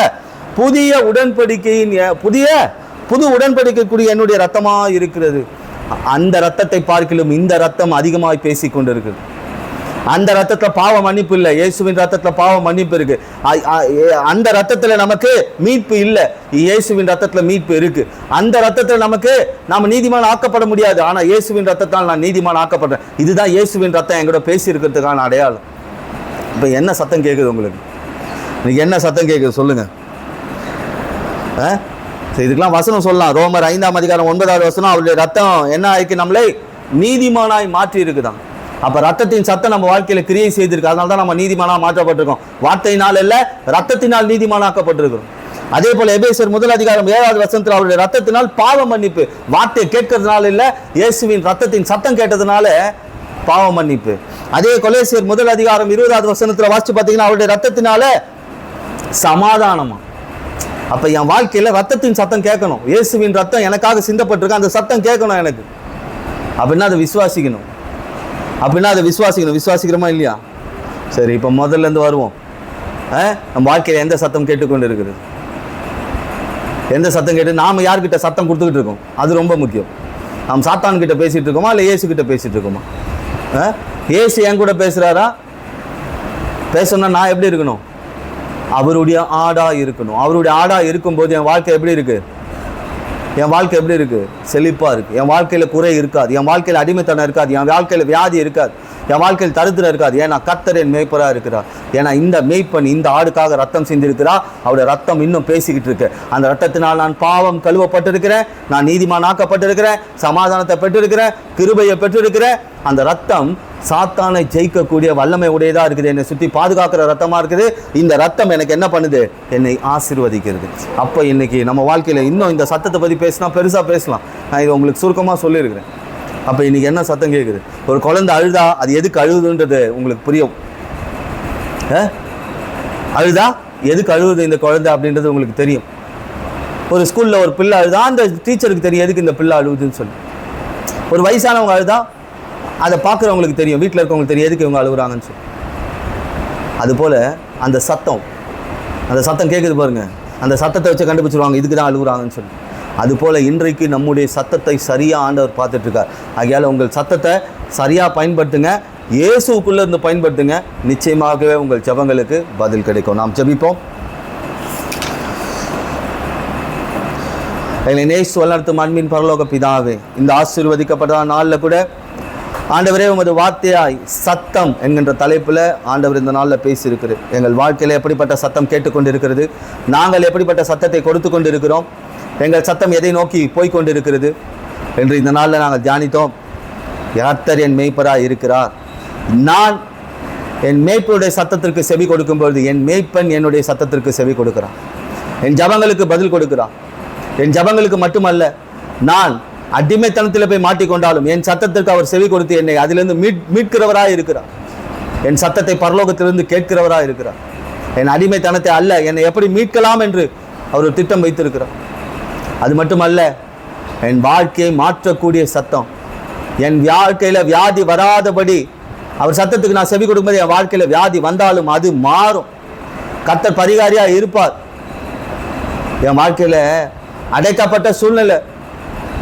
Speaker 1: புதிய உடன்படிக்கையின் புது உடன்படிக்கைக்குரிய என்னுடைய ரத்தமா இருக்கிறது. அந்த ரத்தத்தை பார்க்கிலும் இந்த ரத்தம் அதிகமாய் பேசி கொண்டிருக்கு. அந்த ரத்தத்துல பாவ மன்னிப்பு இல்லை, இயேசுவின் ரத்தத்துல பாவ மன்னிப்பு இருக்கு. அந்த ரத்தத்துல நமக்கு மீட்பு இல்லை, இயேசுவின் ரத்தத்துல மீட்பு இருக்கு. அந்த ரத்தத்துல நமக்கு நாம நீதிமான் ஆக்கப்பட முடியாது, ஆனா இயேசுவின் ரத்தத்தால் நான் நீதிமான் ஆக்கப்படுறேன். இதுதான் இயேசுவின் ரத்தம் எங்கூட பேசி இருக்கிறதுக்கான அடையாளம். இப்ப என்ன சத்தம் கேட்குது உங்களுக்கு? இன்னைக்கு என்ன சத்தம் கேட்குது சொல்லுங்க. இதுக்கெல்லாம் வசனம் சொல்லலாம். ரோமர் 5:9 அவருடைய ரத்தம் என்ன ஆயிருக்கு? நம்மளை நீதிமானாய் மாற்றி இருக்குதான். அப்ப ரத்தத்தின் சத்தம் நம்ம வாழ்க்கையில கிரியை செய்திருக்கு. அதனால தான் நம்ம நீதிமானா மாற்றப்பட்டிருக்கோம். வார்த்தையினால் இல்ல, ரத்தத்தினால் நீதிமானாக்கப்பட்டிருக்கிறோம். அதே போல எபேசியர் 1:7 அவருடைய ரத்தத்தினால் பாவ மன்னிப்பு. வார்த்தையை கேட்கறதுனால இல்ல, இயேசுவின் ரத்தத்தின் சத்தம் கேட்டதுனால பாவ மன்னிப்பு. அதே கொலோசியர் 1:20 வாசிச்சு பார்த்தீங்கன்னா அவருடைய ரத்தத்தினால சமாதானமா. அப்ப என் வாழ்க்கையில ரத்தத்தின் சத்தம் கேட்கணும். இயேசுவின் ரத்தம் எனக்காக சிந்தப்பட்டிருக்கு, அந்த சத்தம் கேட்கணும் எனக்கு. அப்படின்னா அதை விசுவாசிக்கணும். விசுவாசிக்கிறோமா இல்லையா? சரி, இப்போ முதல்ல இருந்து வருவோம். நம்ம வாழ்க்கையில எந்த சத்தம் கேட்டுக்கொண்டு இருக்குது? எந்த சத்தம் கேட்டு நாம யார்கிட்ட சத்தம் கொடுத்துக்கிட்டு இருக்கோம்? அது ரொம்ப முக்கியம். நாம் சாத்தான் கிட்ட பேசிட்டு இருக்கோமா இல்லை இயேசு கிட்ட பேசிட்டு இருக்கோமா? இயேசு என் கூட பேசுறாரா? பேசணும்னா நான் எப்படி இருக்கணும்? அவருடைய ஆடா இருக்கணும். அவருடைய ஆடா இருக்கும்போது என் வாழ்க்கை எப்படி இருக்கு? செழிப்பா இருக்கு. என் வாழ்க்கையில குறை இருக்காது, என் வாழ்க்கையில அடிமைத்தனம் இருக்காது, என் வாழ்க்கையில வியாதி இருக்காது, என் வாழ்க்கையில் தரித்திரம் இருக்காது. ஏன்னா கர்த்தர் என் மேய்ப்பரா இருக்கிறார். ஏன்னா இந்த மேய்ப்பன் இந்த ஆடுக்காக ரத்தம் சிந்திருக்கிறார். அவருடைய ரத்தம் இன்னும் பேசிக்கிட்டு இருக்கு. அந்த ரத்தத்தினால் நான் பாவம் கழுவப்பட்டிருக்கிறேன், நான் நீதிமான் ஆக்கப்பட்டிருக்கிறேன், சமாதானத்தை பெற்றிருக்கிறேன், கிருபையை பெற்றிருக்கிறேன். அந்த ரத்தம் சாத்தானை ஜெயிக்கக்கூடிய வல்லமை உடையதா இருக்குது. என்னை சுற்றி பாதுகாக்கிற ரத்தமா இருக்குது. இந்த ரத்தம் எனக்கு என்ன பண்ணுது? என்னை ஆசீர்வதிக்கிறது. அப்போ இன்னைக்கு நம்ம வாழ்க்கையில இன்னும் இந்த சத்தத்தை பற்றி பேசினா பெருசா பேசலாம். நான் இதை உங்களுக்கு சுருக்கமாக சொல்லியிருக்கிறேன். அப்போ இன்னைக்கு என்ன சத்தம் கேட்குது? ஒரு குழந்தை அழுதா அது எதுக்கு அழுகுதுன்றது உங்களுக்கு புரியும். அழுதா எதுக்கு அழுகுது இந்த குழந்தை அப்படின்றது உங்களுக்கு தெரியும். ஒரு ஸ்கூல்ல ஒரு பிள்ளை அழுதா அந்த டீச்சருக்கு தெரியும் எதுக்கு இந்த பிள்ளை அழுகுதுன்னு சொல்லி. ஒரு வயசானவங்க அழுதா அதை பார்க்குறவங்களுக்கு தெரியும், வீட்டில் இருக்கவங்களுக்கு தெரியும் எதுக்கு இவங்க அழுகுறாங்கன்னு சொல்லி. அதுபோல் அந்த சத்தம் கேட்குது பாருங்க, அந்த சத்தத்தை வச்சு கண்டுபிடிச்சிருவாங்க இதுக்கு தான் அழுகுறாங்கன்னு சொல்லி. அதுபோல் இன்றைக்கு நம்முடைய சத்தத்தை சரியாக ஆண்டவர் பார்த்துட்ருக்கார். ஆகையால் உங்கள் சத்தத்தை சரியாக பயன்படுத்துங்க, இயேசுக்குள்ளே இருந்து பயன்படுத்துங்க. நிச்சயமாகவே உங்கள் ஜெபங்களுக்கு பதில் கிடைக்கும். நாம் ஜெபிப்போம். எங்களை நேசு வளர்த்தும் அன்பின் பரலோக பிதாவே, இந்த ஆசீர்வதிக்கப்பட்ட நாளில் கூட ஆண்டவரே உமது வார்த்தையாய் சத்தம் என்கின்ற தலைப்பில் ஆண்டவர் இந்த நாளில் பேசியிருக்கிறது. எங்கள் வாழ்க்கையில் எப்படிப்பட்ட சத்தம் கேட்டுக்கொண்டு இருக்கிறது, நாங்கள் எப்படிப்பட்ட சத்தத்தை கொடுத்து கொண்டு இருக்கிறோம், எங்கள் சத்தம் எதை நோக்கி போய்கொண்டு இருக்கிறது என்று இந்த நாளில் நாங்கள் தியானித்தோம். கர்த்தர் என் மேய்ப்பராக இருக்கிறார். நான் என் மேய்ப்பனுடைய சத்தத்திற்கு செவி கொடுக்கும்பொழுது என் மேய்ப்பன் என்னுடைய சத்தத்திற்கு செவி கொடுக்கிறான், என் ஜபங்களுக்கு பதில் கொடுக்கிறான். என் ஜபங்களுக்கு மட்டுமல்ல, நான் அடிமைத்தனத்தில் போய் மாட்டிக்கொண்டாலும் என் சத்தத்திற்கு அவர் செவி கொடுத்து என்னை அதிலிருந்து மீட்கிறவராக இருக்கிறார். என் சத்தத்தை பரலோகத்திலிருந்து கேட்கிறவராக இருக்கிறார். என் அடிமைத்தனத்தை அல்ல, என்னை எப்படி மீட்கலாம் என்று அவர் ஒரு திட்டம் வைத்திருக்கிறார். அது மட்டுமல்ல, என் வாழ்க்கையை மாற்றக்கூடிய சத்தம். என் வாழ்க்கையில் வியாதி வராதபடி அவர் சத்தத்துக்கு நான் செவி கொடுக்கும்போது என் வாழ்க்கையில் வியாதி வந்தாலும் அது மாறும். கர்த்தர் பரிகாரியாக இருப்பார். என் வாழ்க்கையில் அடைக்கப்பட்ட சூழ்நிலை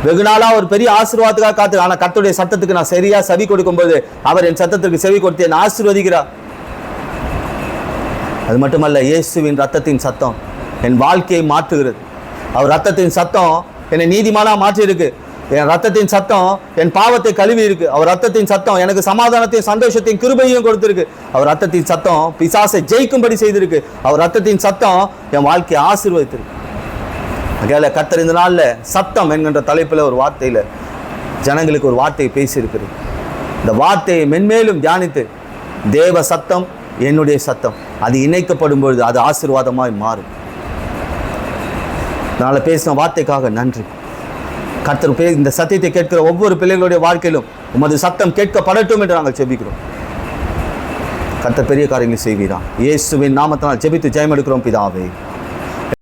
Speaker 1: வெகு நாளாக ஒரு பெரிய ஆசீர்வாதத்துக்காக காத்து, ஆனால் கர்த்தருடைய சத்தத்துக்கு நான் சரியாக செவி கொடுக்கும்போது அவர் என் சத்தத்திற்கு செவி கொடுத்து என்னை ஆசீர்வதிக்கிறார். அது மட்டுமல்ல, இயேசுவின் ரத்தத்தின் சத்தம் என் வாழ்க்கையை மாற்றுகிறது. அவர் ரத்தத்தின் சத்தம் என்னை நீதிமானா மாற்றி இருக்கு. என் ரத்தத்தின் சத்தம் என் பாவத்தை கழுவி இருக்கு. அவர் ரத்தத்தின் சத்தம் எனக்கு சமாதானத்தையும் சந்தோஷத்தையும் கிருபையும் கொடுத்திருக்கு. அவர் ரத்தத்தின் சத்தம் பிசாசை ஜெயிக்கும்படி செய்திருக்கு. அவர் ரத்தத்தின் சத்தம் என் வாழ்க்கையை ஆசீர்வதித்திருக்கு. அதனால கர்த்தர் இந்த நாளில் சத்தம் என்கின்ற தலைப்பில் ஒரு வார்த்தையில் ஜனங்களுக்கு ஒரு வார்த்தையை பேசியிருக்கிறது. இந்த வார்த்தையை மென்மேலும் தியானித்து தேவ சத்தம் என்னுடைய சத்தம் அது இணைக்கப்படும் பொழுது அது ஆசீர்வாதமாய் மாறும். அதனால் பேசின வார்த்தைக்காக நன்றி. கர்த்தர் இந்த சத்தியத்தை கேட்கிற ஒவ்வொரு பிள்ளைகளுடைய வாழ்க்கையிலும் உமது சத்தம் கேட்கப்படட்டும் என்று நாங்கள் ஜெபிக்கிறோம். கர்த்தர் பெரிய காரியங்களை செய்வீரா. இயேசுவின் நாமத்தினால் ஜெபித்து ஜெயம் எடுக்கிறோம் பிதாவே.